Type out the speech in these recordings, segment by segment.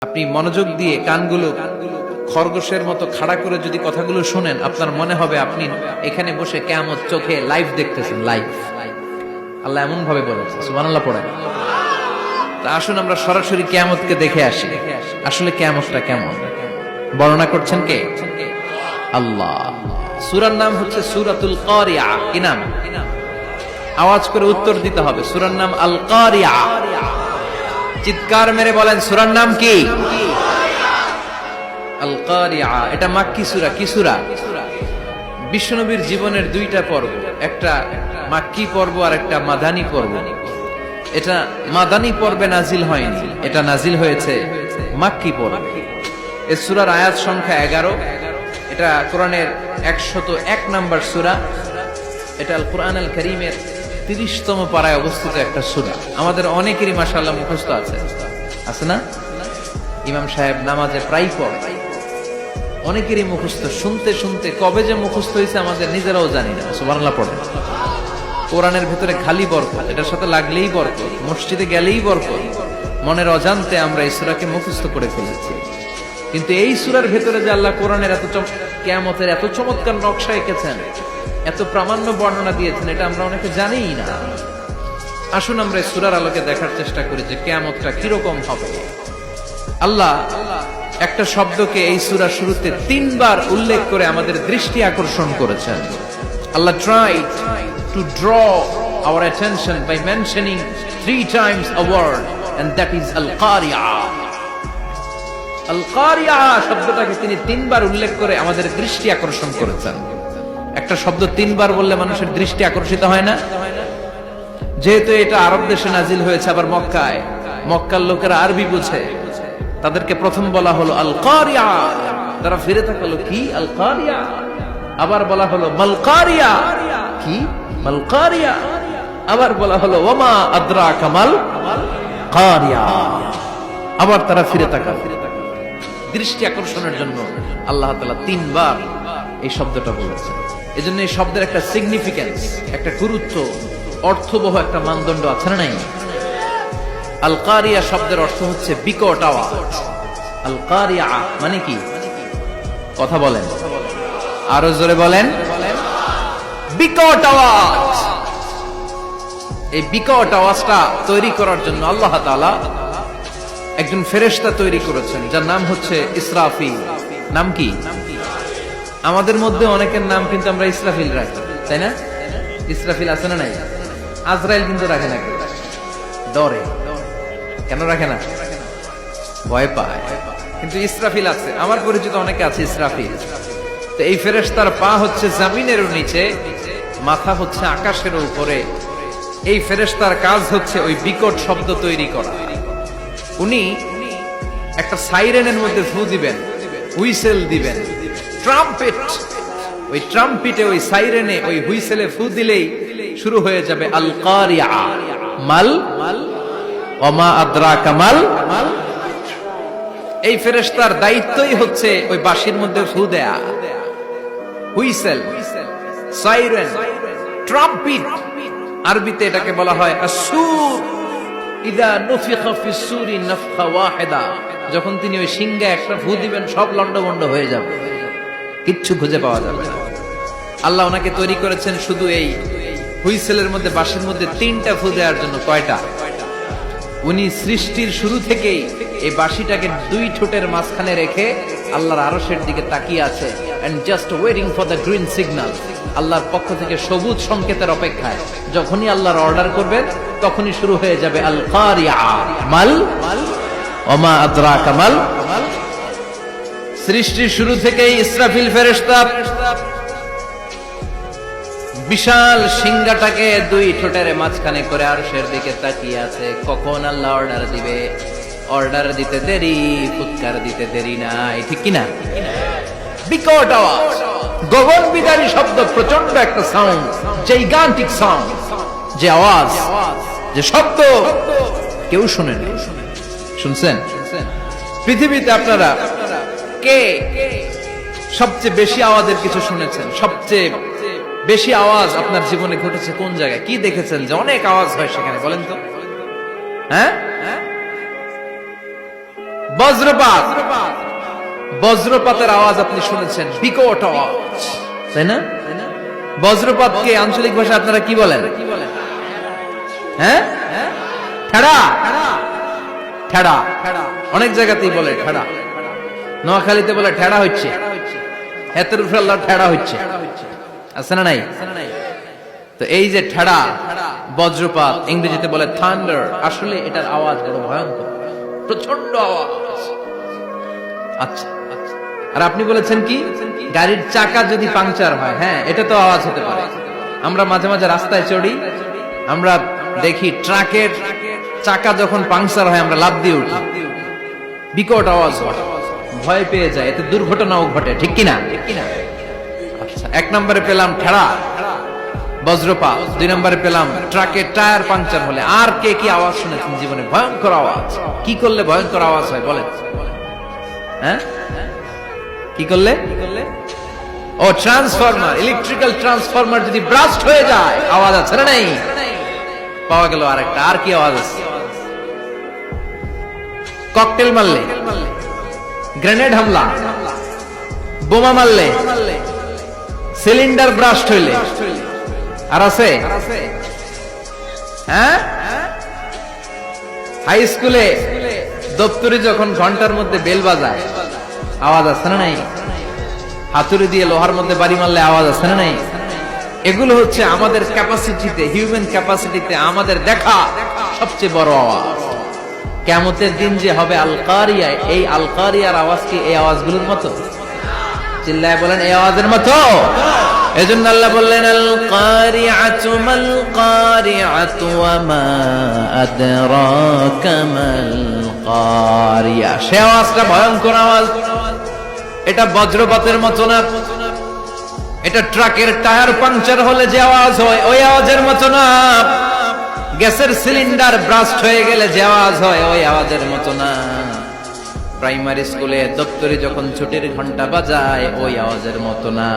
আপনি মনোযোগ দিয়ে কানগুলো খরগোশের মতো খাড়া করে যদি কথাগুলো শুনেন, আপনার মনে হবে আপনি এখানে বসে কিয়ামত চোখে লাইভ দেখতেছেন। লাইভ আল্লাহ এমন ভাবে বলেছে, সুবহানাল্লাহ পড়েন। তা আসুন আমরা সরাসরি কিয়ামতকে দেখে আসি। আসলে কিয়ামতটা কেমন বর্ণনা করছেন কে? আল্লাহ। সূরার নাম হচ্ছে সূরাতুল কারিয়া। কি নাম? আওয়াজ করে উত্তর দিতে হবে। সূরার নাম আল কারিয়া। চিৎকার মেরে বলেন সূরার নাম কি? আল কারিয়া। এটা মাক্কি সূরা। কি সূরা? বিশ্বনবীর জীবনের দুইটা পর্ব, একটা মাক্কি পর্ব আর একটা মাদানী পর্ব। এটা মাদানী পর্বে নাজিল হয়নি, এটা নাজিল হয়েছে মাক্কি পর্বে। এই সূরার আয়াত সংখ্যা 11। এটা কোরআনের 101 নম্বর সূরা। এটা আল কুরআন আল কারীমের 30তম পারায় অবস্থিত একটা সূরা। আমাদের অনেকেরই মাশাআল্লাহ মুখস্থ আছে না? ইমাম সাহেব নামাজে প্রায় পড়ে, অনেকেরই মুখস্থ। শুনতে শুনতে কবে যে মুখস্থ হয়েছে আমাদের নিজেরাও জানি না। সুবহানাল্লাহ পড়েন। কোরআনের ভেতরে খালি বরকত, এটার সাথে লাগলেই বরকত, মসজিদে গেলেই বরকত। মনের অজান্তে আমরা এই সূরাকে মুখস্থ করে ফেলেছি। কিন্তু এই সূরার ভেতরে যে আল্লাহ কোরআনের কিয়ামতের এত চমৎকার নকশা এঁকেছেন, এত প্রামাণ্য বর্ণনা দিয়েছেন, এটা আমরা অনেকে জানিই না। আসুন আমরা এই সূরার আলোকে দেখার চেষ্টা করি যে কিয়ামতটা কিরকম হবে। আল্লাহ একটা শব্দকে এই সূরার শুরুতে 3 বার উল্লেখ করে আমাদের দৃষ্টি আকর্ষণ করেছেন। আল্লাহ tried to draw our attention by mentioning 3 times a word, and that is al-qari'ah. al-qari'ah শব্দটাকে তিনি 3 বার উল্লেখ করে আমাদের দৃষ্টি আকর্ষণ করেছেন। একটা শব্দ 3 বার বললে মানুষের দৃষ্টি আকর্ষিত হয় না? যেহেতু এটা আরব দেশে নাজিল হয়েছে, আবার মক্কায়, মক্কার লোকেরা আরবি বুঝে, তাদেরকে প্রথম বলা হলো আল কারিয়া। তারা ফিরে তাকালো, কি আল কারিয়া? আবার বলা হলো মাল কারিয়া। কি মাল কারিয়া? আবার বলা হলো ওয়ামা আদরাকা মাল কারিয়া। আবার তারা ফিরে তাকালো। দৃষ্টি আকর্ষণের জন্য আল্লাহ তাআলা 3 বার এই শব্দটা বলেছেন। এজন্য এই শব্দের একটা সিগনিফিকেন্স, একটা গুরুত্ব, অর্থবহ একটা মানদণ্ড আছে না নাই? আল কারিয়া শব্দের অর্থ হচ্ছে বিকট আওয়াজ। আল কারিয়া মানে কি? কথা বলেন, আরো জোরে বলেন। বিকট আওয়াজ। এই বিকট আওয়াজটা তৈরি করার জন্য আল্লাহ তাআলা একজন ফেরেশতা তৈরি করেছেন, যার নাম হচ্ছে ইসরাফিল। নাম কি? আমাদের মধ্যে অনেকের নাম কিন্তু আমরা ইসরাফিল রাখি, তাই না? ইসরাফিল আছে না নাই? আজরাইল কিন্তু রাখে না, ডরে। কেন রাখে না? ভয় পায়। কিন্তু ইসরাফিল আছে, আমার পরিচিত অনেকে আছে ইসরাফিল। তো এই ফেরেশতার পা হচ্ছে জমিনের নিচে, মাথা হচ্ছে আকাশের উপরে। এই ফেরেশতার কাজ হচ্ছে ওই বিকট শব্দ তৈরি করা। উনি একটা সাইরেনের মধ্যে ফু দিবেন, হুইসেল দিবেন, ট্রাম্পেট। ওই ট্রাম্পিটে, ওই সাইরেনে, ওই হুইসেলে ফু দিলেই শুরু হয়ে যাবে আল কারিয়া। মাল ওমা আদরাকা মাল। এই ফেরেশতার দায়িত্বই হচ্ছে ওই বাঁশির মধ্যে ফু দেয়া। Whistle, siren, trumpet. আরবিতে এটাকে বলা হয় আসসুর। ইদা নুফিখা ফিস সূরি নাফখা ওয়াহিদা। যখন তিনি ওই সিংহে একটা ফু দিবেন, সব লন্ডভন্ড হয়ে যাবে, কিচ্ছু খুঁজে পাওয়া যাবে না। আল্লাহ ওনাকে তৈরি করেছেন শুধু এই হুইসেলের মধ্যে, বাঁশির মধ্যে 3টা ফু দেওয়ার জন্য। কয়টা? উনি সৃষ্টির শুরু থেকেই এই বাঁশিটাকে 2 ঠোঁটের মাঝখানে রেখে আল্লাহর আরশের দিকে তাকিয়ে আছে, and just waiting for the green signal। আল্লাহর পক্ষ থেকে সবুজ সংকেতের অপেক্ষায়। যখনই আল্লাহর অর্ডার করবেন, তখনই শুরু হয়ে যাবে আল কারিয়া। মাল ওমা আদরাকা মাল। সৃষ্টির শুরু থেকেই ইসরাফিল ফেরেশতা বিশাল সিংহাটাকে 2 ঠোঁটের মাঝখানে করে আরশের দিকে তাকিয়ে আছে, কখন আল্লাহ অর্ডার দিবে। অর্ডার দিতে দেরি, ফুৎকার দিতে দেরি নাই, ঠিক কিনা? বিকট আওয়াজ, গগন বিদারী শব্দ, প্রচন্ড একটা সাউন্ড, জাইগান্টিক সাউন্ড। যে আওয়াজ, যে শব্দ কেউ শুনেন। শুনছেন? পৃথিবীতে আপনারা কে সবচেয়ে বেশি আওয়াজের কিছু শুনেছেন? সবচেয়ে বেশি আওয়াজ আপনার জীবনে ঘটেছে কোন জায়গায়? কি দেখেছেন যে অনেক আওয়াজ হয় সেখানে? বলেন তো। হ্যাঁ, বজ্রপাত, বজ্রপাতের আওয়াজ আপনি শুনেছেন, বিকট আওয়াজ, তাই না? বজ্রপাতকে আঞ্চলিক ভাষা আপনারা কি বলেন? হ্যাঁ, ঠেড়া। ঠেড়া অনেক জায়গাতেই বলে ঠেড়া। নোয়াখালীতে বলে ঠেড়া হচ্ছে, হাতের উপরে আল্লাহ ঠেড়া হচ্ছে, আছে না নাই? তো এই যে ঠেড়া, বজ্রপাত, ইংরেজিতে বলে থান্ডার, আসলে এটার আওয়াজ বড় ভয়ঙ্কর, প্রচন্ড আওয়াজ। আচ্ছা, আর আপনি বলেছেন কি, গাড়ির চাকা যদি পাংচার হয়, হ্যাঁ এটা তো আওয়াজ হতে পারে। আমরা মাঝে মাঝে রাস্তায় চড়ি, আমরা দেখি ট্রাকের চাকা যখন পাংচার হয় আমরা লাফ দিয়ে উঠি, বিকট আওয়াজ হয়, ভয় পেয়ে যায়, এতে দুর্ঘটনাও ঘটে, ঠিক কিনা? আচ্ছা, এক নম্বরে পেলাম ঠেড়া, বজ্রপাত, দুই নম্বরে পেলাম ট্রাকের টায়ার পাংচার হলে। আর কে কি আওয়াজ শুনেছেন জীবনে? ভয়ঙ্কর আওয়াজ। কি করলে ভয়ঙ্কর আওয়াজ হয় বলেন? হ্যাঁ, কি করলে? ও ট্রান্সফরমার, ইলেকট্রিক্যাল ট্রান্সফরমার যদি ব্রাস্ট হয়ে যায় আওয়াজ আছে না নাই? পাওয়া গেল আরেকটা। আর কি আওয়াজ আছে? ককটেল মারলে, গ্রেনেড হামলা, বোমা মারলে, সিলিন্ডার ব্রাস্ট হইলে। আর আছে? হ্যাঁ, হাই স্কুলে দপ্তরে যখন ঘন্টার মধ্যে বেল বাজায় আওয়াজ আছে না নাই? হাতুড়ি দিয়ে লোহার মধ্যে বাড়ি মারলে আওয়াজ আছে না নাই? এগুলো হচ্ছে আমাদের ক্যাপাসিটিতে, হিউম্যান ক্যাপাসিটিতে আমাদের দেখা সবচেয়ে বড় আওয়াজ। কিয়ামতের দিন যে হবে আল কারিয়া, এই আল কারিয়ার আওয়াজ কি এই আওয়াজগুলোর মতো? চিল্লায় বলেন, এই আওয়াজের মতো? এজন্য আল্লাহ বললেন, আল কারিআতু মাল কারিআতু ওয়া মা আদরাকা মাল কারিয়া। সে আওয়াজটা ভয়ঙ্কর আওয়াজ। এটা বজ্রপাতের মতো না, এটা ট্রাকের টায়ার পাংচার হলে যে আওয়াজ হয় ওই আওয়াজের মতো না, গ্যাসের সিলিন্ডার ব্রাস্ট হয়ে গেলে যে আওয়াজ হয় ওই আওয়াজের মতো না, প্রাইমারি স্কুলে দপ্তরে যখন ছুটির ঘন্টা বাজায় ওই আওয়াজের মতো না।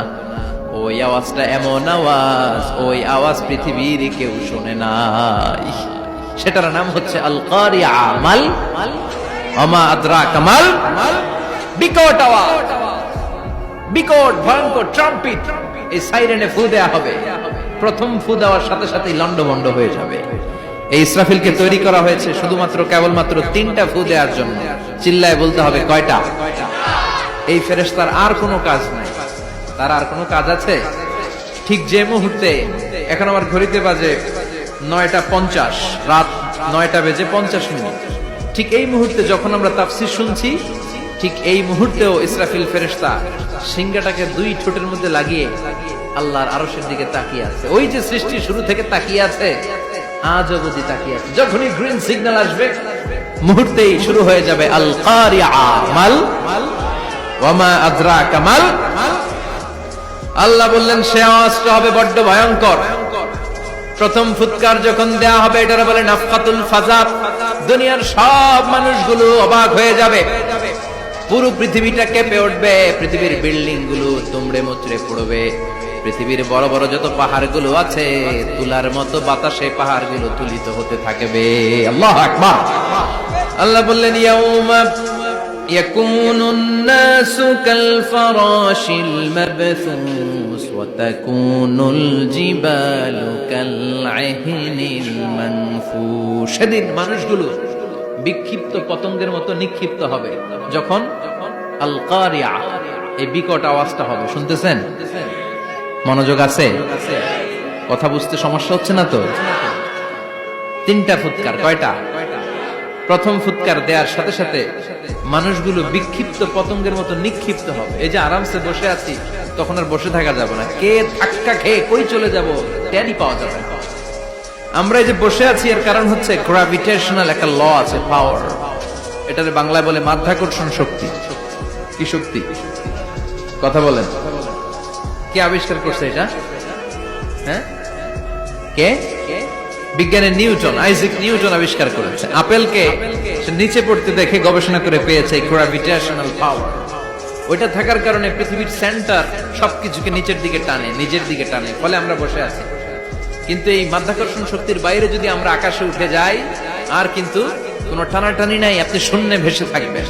ওই আওয়াজটা এমন আওয়াজ, ওই আওয়াজ পৃথিবীর কেউ শোনে নাই। সেটার নাম হচ্ছে আল কারিয়া, মাল ওমা আদরাকা মাল, বিকট আওয়াজ, বিকট ভয়ঙ্কর ট্রাম্পিট। এই সাইরেনে ফু দেয়া হবে, প্রথম ফু দেওয়ার সাথে সাথেই লন্ডভন্ড হয়ে যাবে। এই ইসরাফিলকে তৈরি করা হয়েছে শুধুমাত্র কেবলমাত্র 3টা ফু দেওয়ার জন্য। চিল্লায় বলতে হবে কয়টা? এই ফেরেশতার আর কোনো কাজ নাই। তার আর কোনো কাজ আছে? ঠিক যে মুহূর্তে, এখন আমার ঘড়িতে বাজে 9:50, রাত 9:50, ঠিক এই মুহূর্তে যখন আমরা তাফসীর শুনছি, ঠিক এই মুহূর্তেও ইসরাফিল ফেরেশতা সিংহাটাকে 2 ঠোঁটের মধ্যে লাগিয়ে আল্লাহর আরশের দিকে তাকিয়ে আছে। ওই যে সৃষ্টি শুরু থেকে তাকিয়ে আছে, আজ অবধি তাকিয়ে আছে। যখনই গ্রিন সিগন্যাল আসবে মুহূর্তেই শুরু হয়ে যাবে আল কারিয়া, মাল ওয়া মা আদরাকা মাল। আল্লাহ বললেন সে আওয়াজটা হবে বড্ড ভয়ঙ্কর। প্রথম ফুৎকার যখন দেয়া হবে এটার বলে নাফকাতুল ফাজা। দুনিয়ার সব মানুষগুলো অবাক হয়ে যাবে, পুরো পৃথিবীটা কেঁপে উঠবে, পৃথিবীর বিল্ডিং গুলো দুমড়ে মুচড়ে পড়বে, পৃথিবীর বড় বড় যত পাহাড়গুলো আছে তুলার মতো বাতাসে পাহাড়গুলো তুলিত হতে থাকবে। আল্লাহু আকবার। আল্লাহ বললেন ইয়াউমা ইয়াকুনুন নাসু কাল ফারাশিল মাবথুস ওয়া তাকুনুল জিবালু কাল আহিনিল মানফুশ। সেদিন মানুষগুলো বিক্ষিপ্ত পতঙ্গের মতো নিক্ষিপ্ত হবে যখন আল কারিয়া, এই বিকট আওয়াজটা হবে। শুনতেছেন? মনোযোগ আছে? কথা বুঝতে সমস্যা হচ্ছে না তো? 3টা ফুৎকার। কয়টা? প্রথম ফুৎকার দেওয়ার সাথে সাথে মানুষগুলো বিক্ষিপ্ত পতঙ্গের মতো নিক্ষিপ্ত হবে। এই যে আরামসে বসে আছি, তখন আর বসে থাকা যাবে না। কে ধাক্কা খেয়ে কই চলে যাব টেরই পাওয়া যাবে না। আমরা এই যে বসে আছি এর কারণ হচ্ছে গ্র্যাভিটেশনাল একটা ল আছে, পাওয়ার। এটারে বাংলায় বলে মাধ্যাকর্ষণ শক্তি। কি শক্তি? কথা বলেন। কে আবিষ্কার করছে এটা? হ্যাঁ, কে? বিজ্ঞানের নিউটন, আইজাক নিউটন আবিষ্কার করেছে। আপেলকে সে নিচে পড়তে দেখে গবেষণা করে পেয়েছে গ্র্যাভিটেশনাল পাওয়ার। ওইটা থাকার কারণে পৃথিবীর সেন্টার সবকিছুকে নিচের দিকে টানে, নিজের দিকে টানে, ফলে আমরা বসে আছি। কিন্তু এই মাধ্যাকর্ষণ শক্তির বাইরে যদি আমরা আকাশে উঠে যাই আর কিন্তু কোনো টানাটানি নাই, আপনি শূন্যে ভেসে থাকবেন।